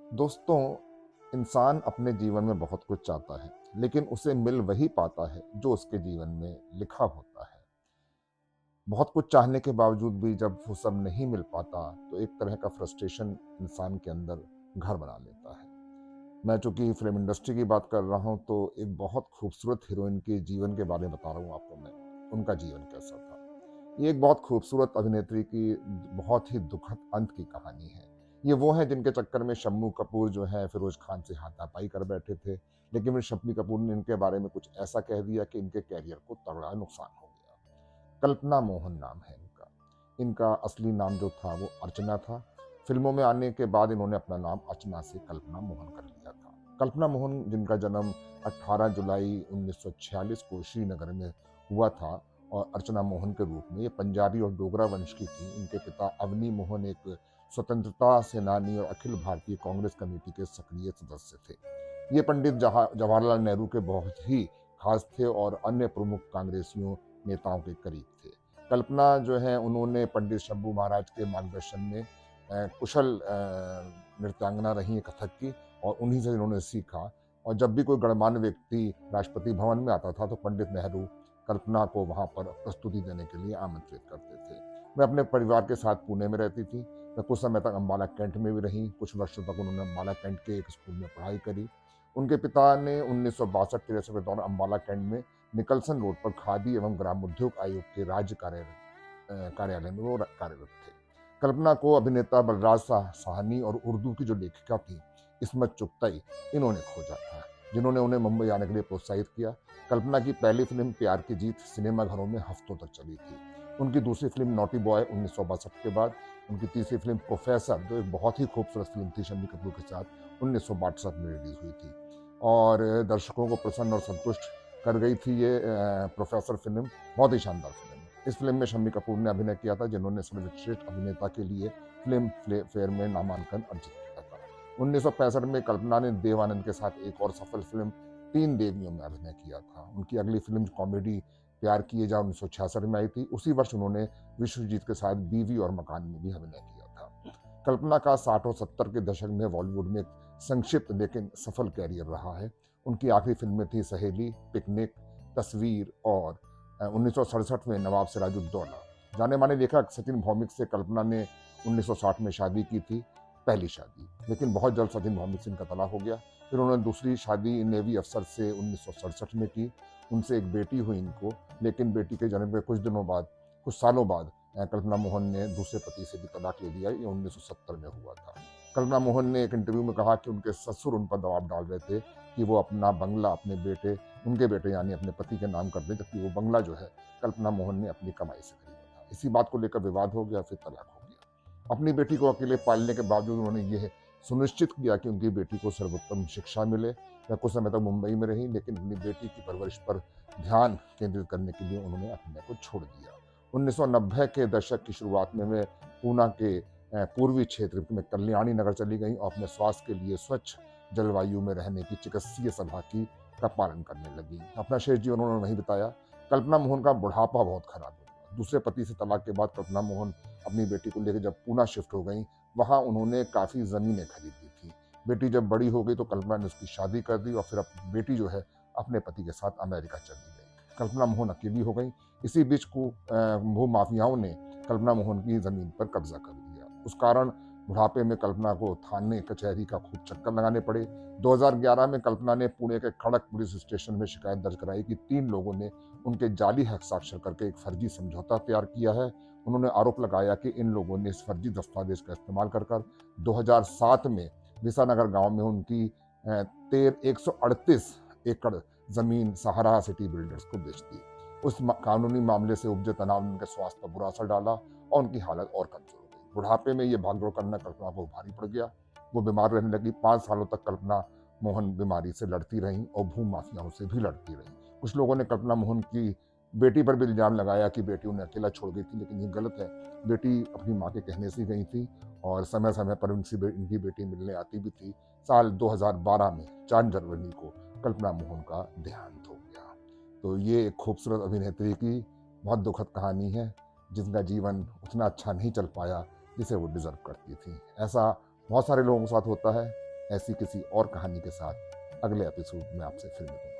दोस्तों, इंसान अपने जीवन में बहुत कुछ चाहता है, लेकिन उसे मिल वही पाता है जो उसके जीवन में लिखा होता है। बहुत कुछ चाहने के बावजूद भी जब वो सब नहीं मिल पाता, तो एक तरह का फ्रस्ट्रेशन इंसान के अंदर घर बना लेता है। मैं चूंकि फिल्म इंडस्ट्री की बात कर रहा हूँ, तो एक बहुत खूबसूरत हीरोइन के जीवन के बारे में बता रहा हूँ आपको मैं। उनका जीवन कैसा था। ये एक बहुत खूबसूरत अभिनेत्री की बहुत ही दुखद अंत की कहानी है। ये वो हैं जिनके चक्कर में शम्मू कपूर जो है फिरोज खान से हाथापाई कर बैठे थे, लेकिन फिर शम्मी कपूर ने इनके बारे में कुछ ऐसा कह दिया कि इनके कैरियर को तगड़ा नुकसान हो गया। कल्पना मोहन नाम है इनका। इनका असली नाम जो था वो अर्चना था। फिल्मों में आने के बाद इन्होंने अपना नाम अर्चना से कल्पना मोहन कर लिया था। कल्पना मोहन जिनका जन्म 18 जुलाई 1946 को श्रीनगर में हुआ था, और अर्चना मोहन के रूप में ये पंजाबी और डोगरा वंश की थी। इनके पिता अवनी मोहन एक स्वतंत्रता सेनानी और अखिल भारतीय कांग्रेस कमेटी के सक्रिय सदस्य थे। ये पंडित जवाहरलाल नेहरू के बहुत ही खास थे और अन्य प्रमुख कांग्रेसियों नेताओं के करीब थे। कल्पना जो है उन्होंने पंडित शंभू महाराज के मार्गदर्शन में कुशल नृत्यांगना रही कथक की, और उन्हीं से इन्होंने सीखा। और जब भी कोई गणमान्य व्यक्ति राष्ट्रपति भवन में आता था, तो पंडित नेहरू कल्पना को वहाँ पर प्रस्तुति देने के लिए आमंत्रित करते थे। मैं अपने परिवार के साथ पुणे में रहती थी। मैं कुछ समय तक अम्बाला कैंट में भी रही। कुछ वर्षों तक उन्होंने अम्बाला कैंट के एक स्कूल में पढ़ाई करी। उनके पिता ने 1962-63 के दौरान अम्बाला कैंट में निकलसन रोड पर खादी एवं ग्रामोद्योग आयोग के राज्य कार्यालय में वो कार्यरत थे। कल्पना को अभिनेता बलराज साहनी और उर्दू की जो लेखिका थी इस्मत चुगताई, इन्होंने खोजा था, जिन्होंने उन्हें मुंबई आने के लिए प्रोत्साहित किया। कल्पना की पहली फिल्म प्यार की जीत सिनेमाघरों में हफ्तों तक चली थी। उनकी दूसरी फिल्म नॉटी बॉय 1962 के बाद उनकी तीसरी फिल्म प्रोफेसर, जो एक बहुत ही खूबसूरत फिल्म थी शम्मी कपूर के साथ, 1962 में रिलीज हुई थी, और दर्शकों को प्रसन्न और संतुष्ट कर गई थी। ये प्रोफेसर फिल्म बहुत ही शानदार फिल्म है। इस फिल्म में शम्मी कपूर ने अभिनय किया था, जिन्होंने सर्वश्रेष्ठ अभिनेता के लिए फिल्म फेयर में नामांकन अर्जित किया था। 1965 में कल्पना ने देव आनंद के साथ एक और सफल फिल्म तीन देवियों में अभिनय किया था। उनकी अगली फिल्म कॉमेडी प्यार किए जा 1966 में आई थी। उसी वर्ष उन्होंने विश्वजीत के साथ बीवी और मकान में भी अभिनय किया था। कल्पना का 60 और 70 के दशक में बॉलीवुड में संक्षिप्त लेकिन सफल कैरियर रहा है। उनकी आखिरी फिल्में थी सहेली, पिकनिक, तस्वीर और 1967 में नवाब सिराजुद्दौला। जाने माने लेखक सचिन भौमिक से कल्पना ने 1960 में शादी की थी, पहली शादी, लेकिन बहुत जल्द सचिन भौमिक से इनका तलाक हो गया। फिर उन्होंने दूसरी शादी नेवी अफसर से 1967 में की। उनसे एक बेटी हुई इनको, लेकिन बेटी के जन्म के कुछ सालों बाद कल्पना मोहन ने दूसरे पति से भी तलाक ले लिया। ये 1970 में हुआ था। कल्पना मोहन ने एक इंटरव्यू में कहा कि उनके ससुर उन पर दबाव डाल रहे थे कि वो अपना बंगला उनके बेटे यानी अपने पति के नाम कर दें, जबकि वो बंगला जो है कल्पना मोहन ने अपनी कमाई से खरीदा था। इसी बात को लेकर विवाद हो गया, फिर तलाक हो गया। अपनी बेटी को अकेले पालने के बावजूद उन्होंने यह सुनिश्चित किया कि उनकी बेटी को सर्वोत्तम शिक्षा मिले। वह कुछ समय तक मुंबई में रही, लेकिन अपनी बेटी की परवरिश पर ध्यान केंद्रित करने के लिए उन्होंने अभिनय को छोड़ दिया। 1990 के दशक की शुरुआत में वे पूना के पूर्वी क्षेत्र में कल्याणी नगर चली गई और अपने स्वास्थ्य के लिए स्वच्छ जलवायु में रहने की चिकित्सीय सलाह का पालन करने लगी। अपना शेष जीवन उन्होंने वहीं बिताया। कल्पना मोहन का बुढ़ापा बहुत खराब हुआ। दूसरे पति से तलाक के बाद कल्पना मोहन अपनी बेटी को लेकर जब पूना शिफ्ट हो गई, वहाँ उन्होंने काफ़ी ज़मीनें खरीदी थी। बेटी जब बड़ी हो गई तो कल्पना ने उसकी शादी कर दी, और फिर बेटी जो है अपने पति के साथ अमेरिका चली गई। कल्पना मोहन अकेली हो गई। इसी बीच को भूमाफियाओं ने कल्पना मोहन की ज़मीन पर कब्जा कर लिया। उस कारण बुढ़ापे में कल्पना को थाने कचहरी का खूब चक्कर लगाने पड़े। 2011 में कल्पना ने पुणे के खड़क पुलिस स्टेशन में शिकायत दर्ज कराई कि 3 लोगों ने उनके जाली हस्ताक्षर करके एक फर्जी समझौता तैयार किया है। उन्होंने आरोप लगाया कि इन लोगों ने इस फर्जी दस्तावेज का इस्तेमाल कर 2007 में विसानगर गांव में उनकी 138 एकड़ जमीन सहारा सिटी बिल्डर्स को बेच दी। उस कानूनी मामले से उपजे तनाव ने उनके स्वास्थ्य पर बुरा असर डाला और उनकी हालत और कमजोर हो गई। बुढ़ापे में ये भागदौड़ करना कल्पना को भारी पड़ गया। वो बीमार रहने लगी। 5 सालों तक कल्पना मोहन बीमारी से लड़ती रहीं और भूम माफियाओं से भी लड़ती रहीं। कुछ लोगों ने कल्पना मोहन की बेटी पर भी इल्जाम लगाया कि बेटी उन्हें अकेला छोड़ गई थी, लेकिन ये गलत है। बेटी अपनी माँ के कहने से गई थी और समय समय पर इनकी बेटी मिलने आती भी थी। साल 2012 में 4 जनवरी को कल्पना मोहन का देहांत हो गया। तो ये एक खूबसूरत अभिनेत्री की बहुत दुखद कहानी है, जिनका जीवन उतना अच्छा नहीं चल पाया जिसे वो डिजर्व करती थी। ऐसा बहुत सारे लोगों के साथ होता है। ऐसी किसी और कहानी के साथ अगले एपिसोड में आपसे फिर मिलूंगा।